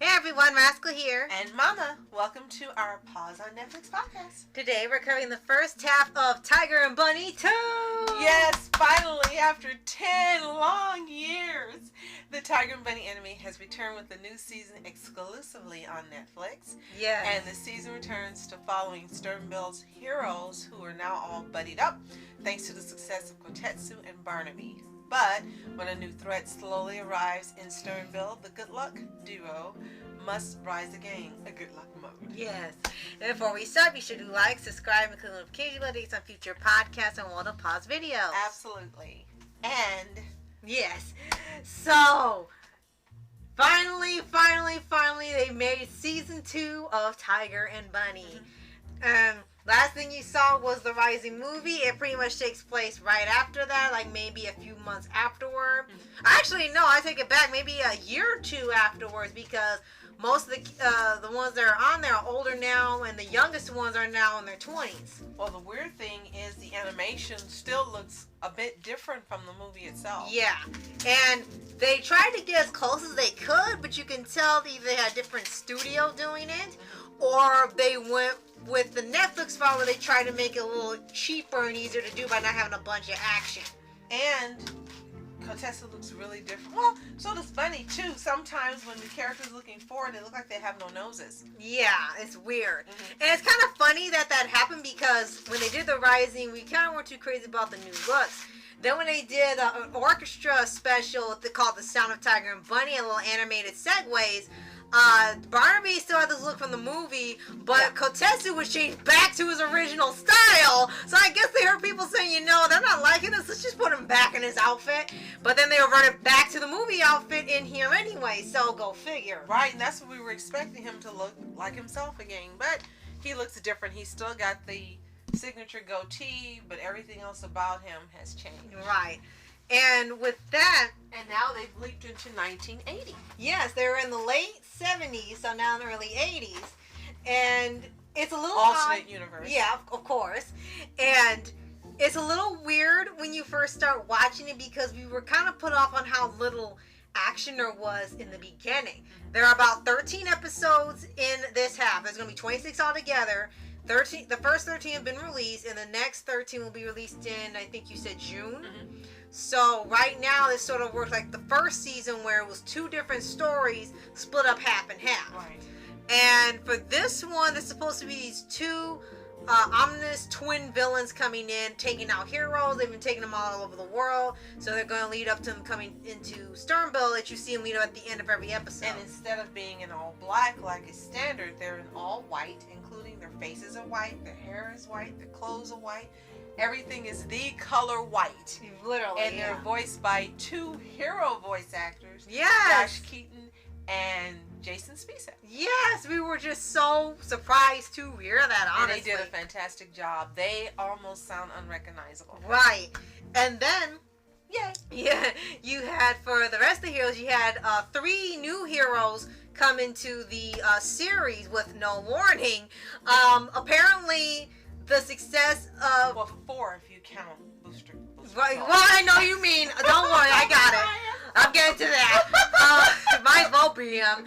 Hey everyone, Rascal here. And Mama, welcome to our Paws on Netflix podcast. Today we're covering the first half of Tiger and Bunny 2! Yes, finally, after 10 long years, the Tiger and Bunny anime has returned with a new season exclusively on Netflix. Yes. And the season returns to following Stern Bulid's heroes who are now all buddied up thanks to the success of Kotetstu and Barnaby. But when a new threat slowly arrives in Stern Bulid, the good luck duo must rise again. A good luck mode. Yes. And before we start, be sure to like, subscribe, and click notification updates on future podcasts and all the pause videos. Absolutely. And yes. So finally, they made season 2 of Tiger and Bunny. Last thing you saw was the Rising movie. It pretty much takes place right after that, like maybe a few months afterward. Actually, no, I take it back. Maybe a year or two afterwards, because most of the ones that are on there are older now, and the youngest ones are now in their 20s. Well, the weird thing is the animation still looks a bit different from the movie itself. Yeah, and they tried to get as close as they could, but you can tell either they had a different studio doing it, or they went with the Netflix file where they tried to make it a little cheaper and easier to do by not having a bunch of action. And Kotetsu looks really different. Well, so does Bunny too. Sometimes when the character's looking forward, they look like they have no noses. Yeah, it's weird. And it's kind of funny that happened, because when they did the Rising, we kind of weren't too crazy about the new looks. Then when they did an orchestra special called The Sound of Tiger and Bunny, a little animated segues, Barnaby still had this look from the movie, but Kotetsu was changed back to his original style. So I guess they heard people saying, they're not liking this, let's just put him back in his outfit. But then they reverted back to the movie outfit in here anyway, so go figure. Right, and that's what we were expecting him to look like himself again. But he looks different. He's still got the signature goatee, but everything else about him has changed. Right. And with that... And now they've leaped into 1980. Yes, they were in the late 70s, so now in the early 80s. And it's a little alternate odd. Universe. Yeah, of course. And it's a little weird when you first start watching it, because we were kind of put off on how little action there was in the beginning. There are about 13 episodes in this half. There's going to be 26 altogether. The first 13 have been released, and the next 13 will be released in, I think you said June. So right now this sort of works like the first season, where it was 2 different stories split up half and half. Right. And for this one, there's supposed to be these 2 ominous twin villains coming in, taking out heroes. They've been taking them all over the world, so they're going to lead up to them coming into Stern Bulid, that you see them lead up at the end of every episode. And instead of being in all black like is standard, they're in all white, including their faces are white, their hair is white, their clothes are white. Everything is the color white. Literally. And they're voiced by 2 hero voice actors. Yes. Josh Keaton and Jason Spacek. Yes, we were just so surprised to hear that, honestly. And they did a fantastic job. They almost sound unrecognizable. Right. And then, yeah, you had, for the rest of the heroes, you had 3 new heroes come into the series with no warning. Apparently, the success of... Well, 4 if you count Booster. Right, well, I know you mean. Don't worry, I got it. I'm getting to that. Might as well be him.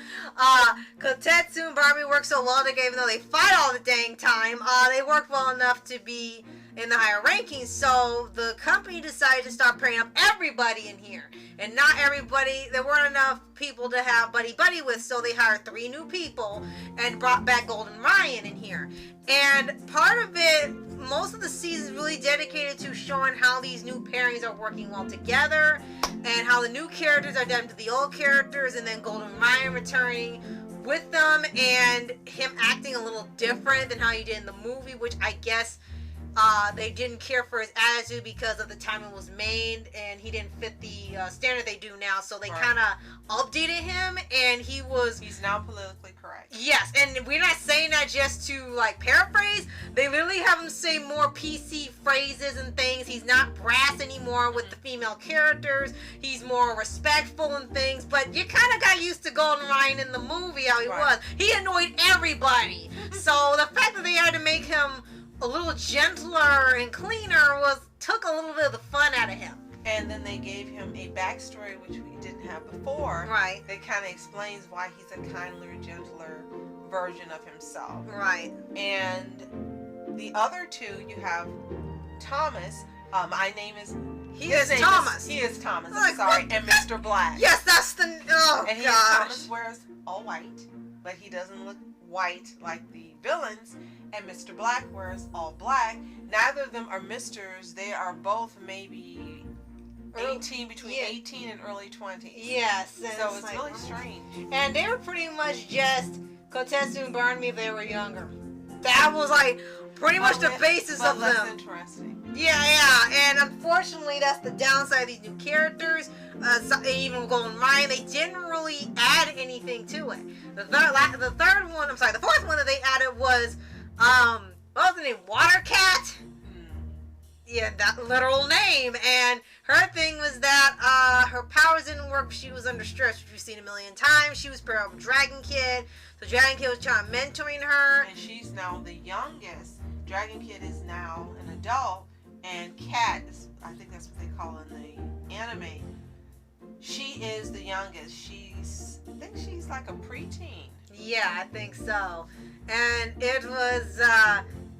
Kotetsu and Barnaby work so well together, even though they fight all the dang time. They work well enough to be in the higher rankings, so the company decided to start pairing up everybody in here. And not everybody, there weren't enough people to have buddy with, so they hired 3 new people and brought back Golden Ryan in here. And part of it, most of the season is really dedicated to showing how these new pairings are working well together, and how the new characters are adapted to the old characters, and then Golden Ryan returning with them, and him acting a little different than how he did in the movie, which I guess they didn't care for his attitude because of the time it was made, and he didn't fit the standard they do now, so they kind of updated him, and he's now politically correct. Yes, and we're not saying that just to like paraphrase. They literally have him say more PC phrases and things. He's not brass anymore with the female characters. He's more respectful and things, but you kind of got used to Golden Ryan in the movie, how he was. He annoyed everybody. So the fact that they had to make him a little gentler and cleaner took a little bit of the fun out of him. And then they gave him a backstory, which we didn't have before. Right. That kind of explains why he's a kindler, gentler version of himself. Right. And the other two, you have Thomas. My name is... He is Thomas. He is Thomas. Like, I'm sorry. what? And Mr. Black. Yes, that's the... Oh, and gosh. Thomas wears all white, but he doesn't look white like the villains. And Mr. Black wears all black. Neither of them are misters. They are both maybe 18, between 18 and early 20s. Yes. So it's like, really strange. And they were pretty much just Kotetsu and Barnaby if they were younger. That was like pretty much the basis of less them. Interesting. Yeah. And unfortunately, that's the downside of these new characters. Even Golden Ryan, they didn't really add anything to it. The fourth one that they added was, what was the name? Water Cat? Yeah, that literal name. And her thing was that her powers didn't work. She was under stress, which we've seen a million times. She was paired up with Dragon Kid. So Dragon Kid was trying to mentoring her. And she's now the youngest. Dragon Kid is now an adult. And Cat, I think that's what they call in the anime, she is the youngest. I think she's like a preteen. Yeah, I think so. And it was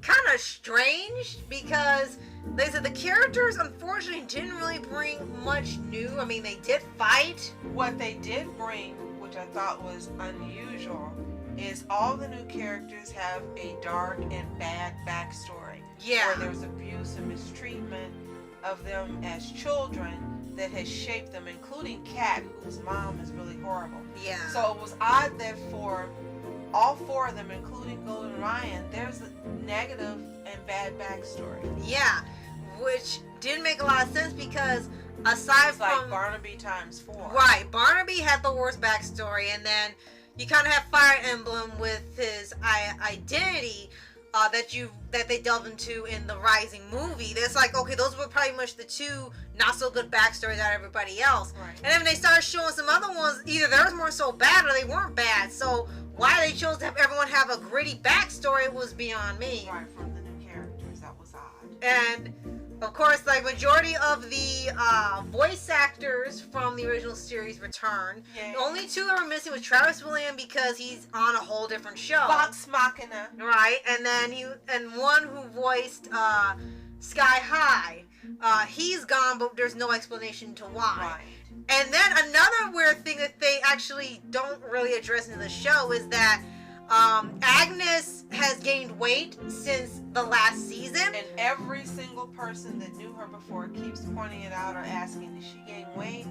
kind of strange because they said the characters unfortunately didn't really bring much new. I mean, they did fight. What they did bring, which I thought was unusual, is all the new characters have a dark and bad backstory. Yeah. Where there's abuse and mistreatment of them as children that has shaped them, including Kat, whose mom is really horrible. Yeah. So it was odd that for all four of them, including Golden Ryan, there's a negative and bad backstory. Yeah, which didn't make a lot of sense because aside it's from like Barnaby times 4. Right, Barnaby had the worst backstory, and then you kind of have Fire Emblem with his identity that they delve into in the Rising movie. That's like, okay, those were pretty much the two not so good backstories out of everybody else. Right. And then when they started showing some other ones, either theirs weren't so bad or they weren't bad. So why they chose to have everyone have a gritty backstory was beyond me. Right, from the new characters, that was odd. And of course, like majority of the voice actors from the original series returned. Yeah. The only two that were missing was Travis William because he's on a whole different show. Vox Machina. Right, and then one who voiced Sky High, he's gone, but there's no explanation to why. Right. And then another weird thing that they actually don't really address in the show is that Agnes has gained weight since the last season. And every single person that knew her before keeps pointing it out or asking, did she gain weight?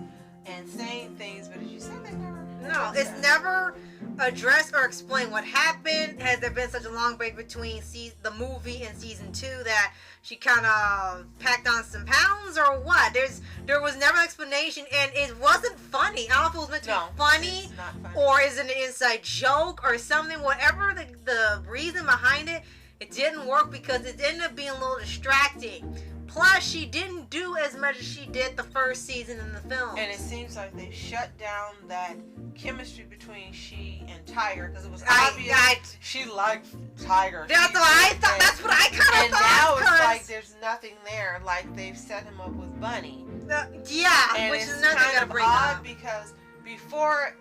And saying things, but as you said, they never... No, it's never addressed or explained what happened. Has there been such a long break between the movie and season 2 that she kind of packed on some pounds or what? There was never an explanation, and it wasn't funny. I don't know if it was meant to be funny, it's not funny, or is it an inside joke or something. Whatever the reason behind it, it didn't work because it ended up being a little distracting. Plus, she didn't do as much as she did the first season in the film. And it seems like they shut down that chemistry between she and Tiger because it was obvious she liked Tiger. That's what I thought. That's what I kind of and thought. And now it's like there's nothing there. Like they've set him up with Bunny. Yeah, and which it's is nothing kind to of bring odd up. because before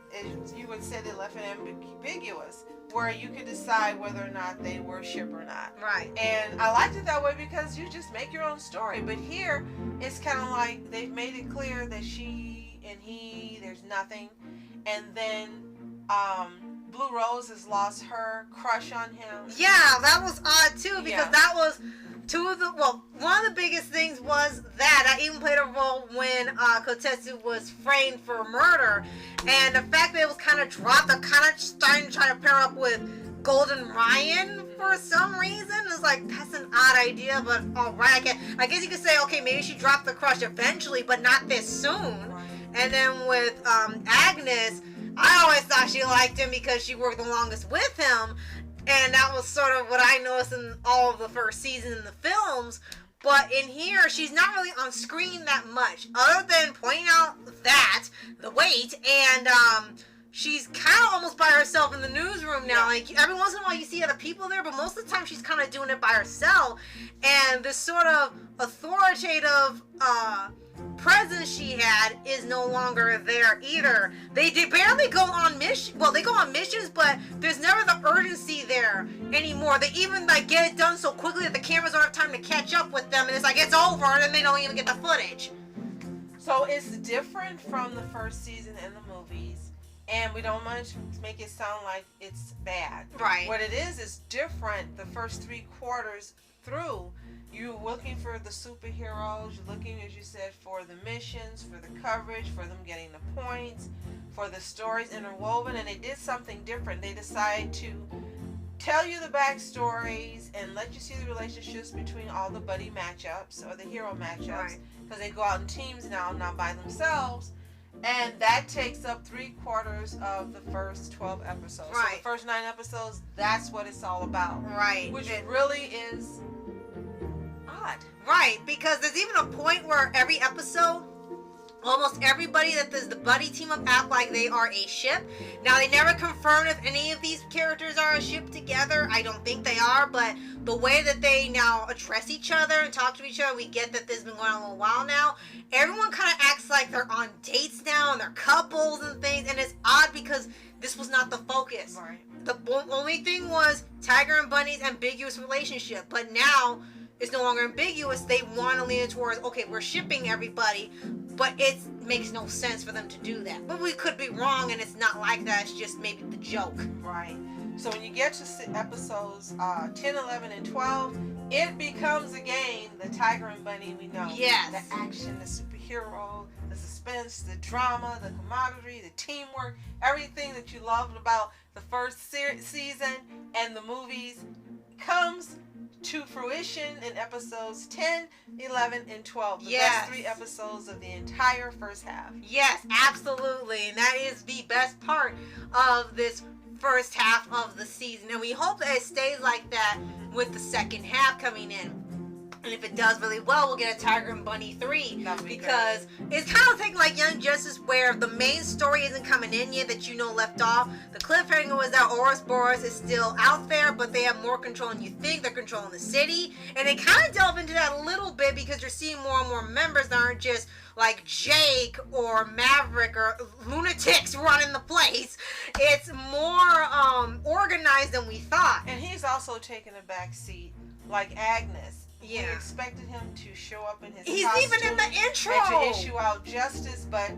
you would say they left it ambiguous, where you could decide whether or not they worship or not. Right. And I liked it that way because you just make your own story. But here, it's kind of like they've made it clear that she and he, there's nothing. And then Blue Rose has lost her crush on him. Yeah, that was odd too because that was one of the biggest things was that I even played a role when Kotetsu was framed for murder, and the fact that it was kind of dropped, I'm kind of starting to try to pair up with Golden Ryan for some reason. It's like, that's an odd idea, but alright, I guess you could say, okay, maybe she dropped the crush eventually, but not this soon. Right. And then with Agnes, I always thought she liked him because she worked the longest with him. And that was sort of what I noticed in all of the first season in the films. But in here, she's not really on screen that much. Other than pointing out that, the weight, and she's kind of almost by herself in the newsroom now. Like, every once in a while you see other people there, but most of the time she's kind of doing it by herself. And this sort of authoritative presence she had is no longer there either. They barely go on mission. Well, they go on missions, but there's never the urgency there anymore. They even like get it done so quickly that the cameras don't have time to catch up with them, and it's like it's over, and then they don't even get the footage. So it's different from the first season in the movies, and we don't want to make it sound like it's bad. Right. What it is different. The first 3 quarters through, you're looking for the superheroes, you're looking, as you said, for the missions, for the coverage, for them getting the points, for the stories interwoven, and they did something different. They decided to tell you the backstories and let you see the relationships between all the buddy matchups or the hero matchups, because they go out in teams now, not by themselves, and that takes up 3 quarters of the first 12 episodes. Right. So the first 9 episodes, that's what it's all about. Right. Which really is odd. Right, because there's even a point where every episode, almost everybody that does the buddy team up act like they are a ship. Now, they never confirm if any of these characters are a ship together. I don't think they are, but the way that they now address each other and talk to each other, we get that this has been going on a little while now. Everyone kind of acts like they're on dates now and they're couples and things, and it's odd because this was not the focus. Right. The only thing was Tiger and Bunny's ambiguous relationship, but now it's no longer ambiguous. They want to lean towards, okay, we're shipping everybody, but it makes no sense for them to do that. But we could be wrong, and it's not like that. It's just maybe the joke. Right. So when you get to episodes 10, 11, and 12, it becomes again the Tiger and Bunny we know. Yes. The action, the superhero, the suspense, the drama, the camaraderie, the teamwork, everything that you loved about the first season and the movies comes to fruition in episodes 10, 11, and 12. The best 3 episodes of the entire first half. Yes, absolutely. And that is the best part of this first half of the season. And we hope that it stays like that with the second half coming in. And if it does really well, we'll get a Tiger and Bunny 3. Because it's kind of thing like Young Justice, where the main story isn't coming in yet that left off. The cliffhanger was that Ouroboros is still out there, but they have more control than you think. They're controlling the city. And they kind of delve into that a little bit because you're seeing more and more members that aren't just like Jake or Maverick or lunatics running the place. It's more organized than we thought. And he's also taken a back seat, like Agnes. Yeah. We expected him to show up in his He's costume even in the intro. and to issue out justice, but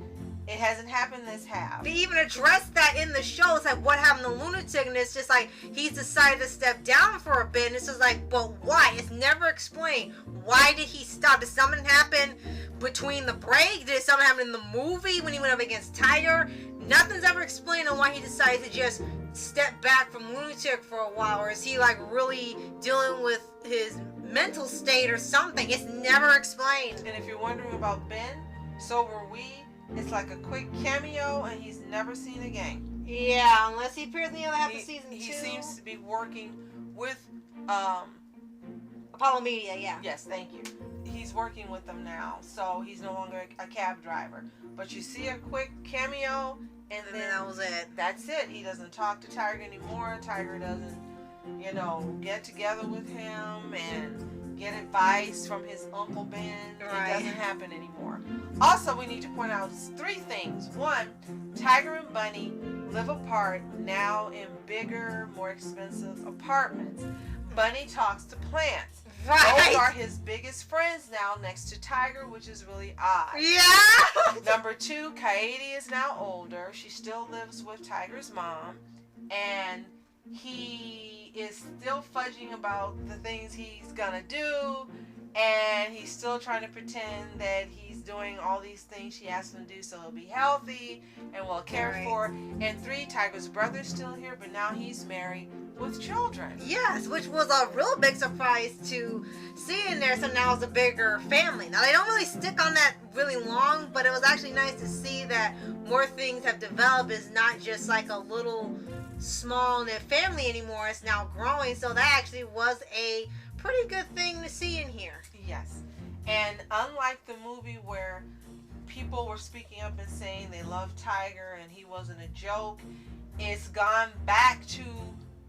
it hasn't happened this half. They even addressed that in the show. It's like, what happened to Lunatic? And it's just like, he's decided to step down for a bit. And it's just like, but why? It's never explained. Why did he stop? Did something happen between the break? Did something happen in the movie when he went up against Tiger? Nothing's ever explained on why he decided to just step back from Lunatic for a while. Or is he like really dealing with his mental state or something? It's never explained. And if you're wondering about Ben, so were we. It's like a quick cameo, and he's never seen again. Yeah, unless he appears in the other half of season 2. He seems to be working with Apollo Media, yeah. Yes, thank you. He's working with them now, so he's no longer a cab driver. But you see a quick cameo, and then that was it. That's it. He doesn't talk to Tiger anymore. Tiger doesn't, get together with him and get advice from his Uncle Ben. Right. It doesn't happen anymore. Also, we need to point out 3 things. 1, Tiger and Bunny live apart now in bigger, more expensive apartments. Bunny talks to plants. Right. Those are his biggest friends now next to Tiger, which is really odd. Yeah. Number 2, Coyote is now older. She still lives with Tiger's mom. And he is still fudging about the things he's gonna do. And he's still trying to pretend that he's doing all these things she asked him to do so he'll be healthy and well cared for. And 3, Tiger's brother's still here, but now he's married with children. Yes, which was a real big surprise to see in there. So now it's a bigger family. Now they don't really stick on that really long, but it was actually nice to see that more things have developed. It's not just like a little small knit family anymore. It's now growing. So that actually was a pretty good thing to see in here. Yes. And unlike the movie where people were speaking up and saying they loved Tiger and he wasn't a joke, it's gone back to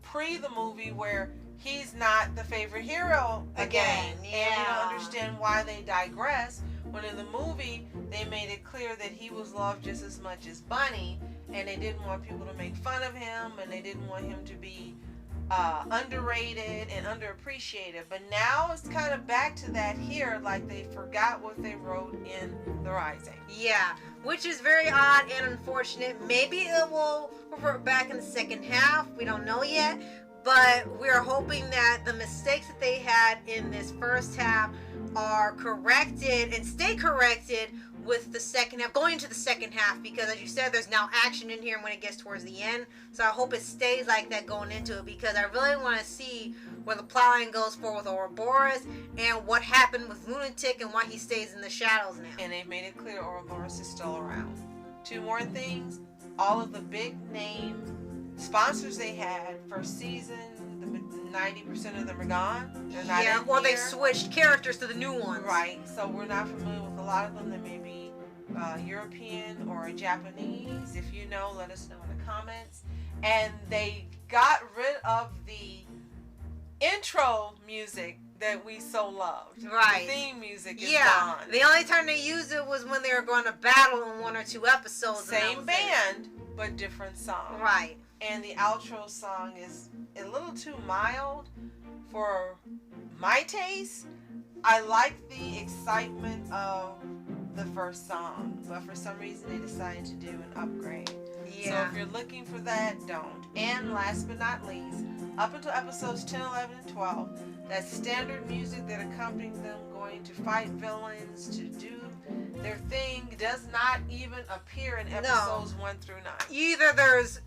pre the movie where he's not the favorite hero again. Yeah. And we don't understand why they digress when in the movie they made it clear that he was loved just as much as Bunny, and they didn't want people to make fun of him, and they didn't want him to be underrated and underappreciated. But now it's kind of back to that here, like they forgot what they wrote in The Rising. Yeah, which is very odd and unfortunate. Maybe it will revert back in the second half. We don't know yet. But we're hoping that the mistakes that they had in this first half are corrected and stay corrected with the second half, going into the second half, because as you said, there's now action in here when it gets towards the end. So I hope it stays like that going into it, because I really want to see where the plotline goes for with Ouroboros and what happened with Lunatic and why he stays in the shadows now. And they've made it clear Ouroboros is still around. Two more things. All of the big name sponsors they had first season, 90% of them are gone. They're not in or here. they switched characters to the new ones. Right. So we're not familiar with a lot of them. They may be European or Japanese. If you know, let us know in the comments. And they got rid of the intro music that we so loved. Right. The theme music is gone. gone. The only time they used it was when they were going to battle in 1 or 2 episodes. Same band, but different song. Right. And the outro song is a little too mild for my taste. I like the excitement of the first song, but for some reason they decided to do an upgrade. Yeah. So if you're looking for that, don't. And last but not least, up until episodes 10, 11, and 12, that standard music that accompanied them going to fight villains, to do their thing, does not even appear in episodes 1 through 9. Either there's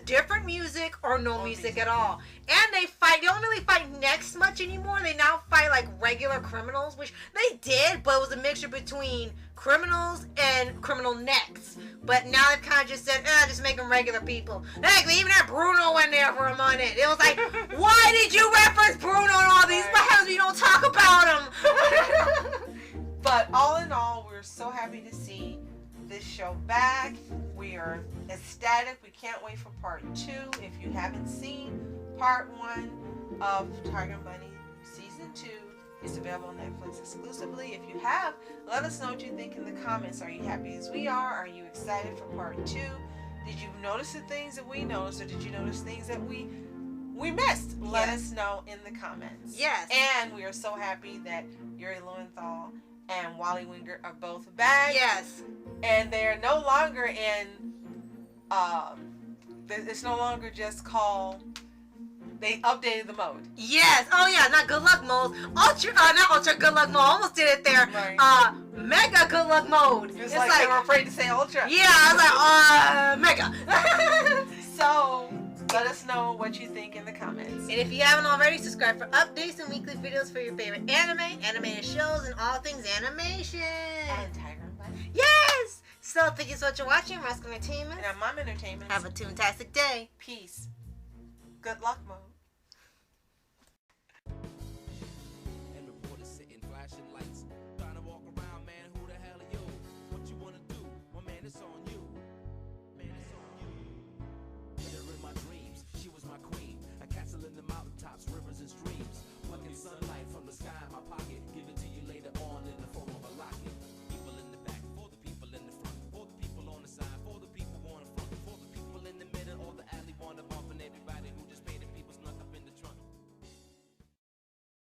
different music or no music at all. And they don't really fight next much anymore. They now fight like regular criminals, which they did, but it was a mixture between criminals and criminal necks. But now they've kind of just said, just make them regular people. Heck, they even had Bruno in there for a minute. It was like, why did you reference Bruno and all these? Why haven't you don't talk about him? But all in all, we're so happy to see this show back. We are ecstatic. We can't wait for part 2. If you haven't seen part 1 of Tiger and Bunny season 2, it's available on Netflix exclusively. If you have, let us know what you think in the comments. Are you happy as we are? Are you excited for part 2? Did you notice the things that we noticed, or did you notice things that we missed? Let us know in the comments. Yes. And we are so happy that Yuri Lowenthal and Wally Winger are both back. Yes. And they're no longer in, it's no longer just called, they updated the mode. Yes. Oh yeah, not good luck mode. Ultra, not ultra good luck mode. Almost did it there. Right. Mega good luck mode. It's like they were afraid to say ultra. Yeah, I was like, mega. So, let us know what you think in the comments. And if you haven't already, subscribe for updates and weekly videos for your favorite anime, animated shows, and all things animation. And Tiger and Bunny. Yes! So, thank you so much for watching Rascal Entertainment. And I'm Mom Entertainment. Have a toontastic day. Peace. Good luck, Mode.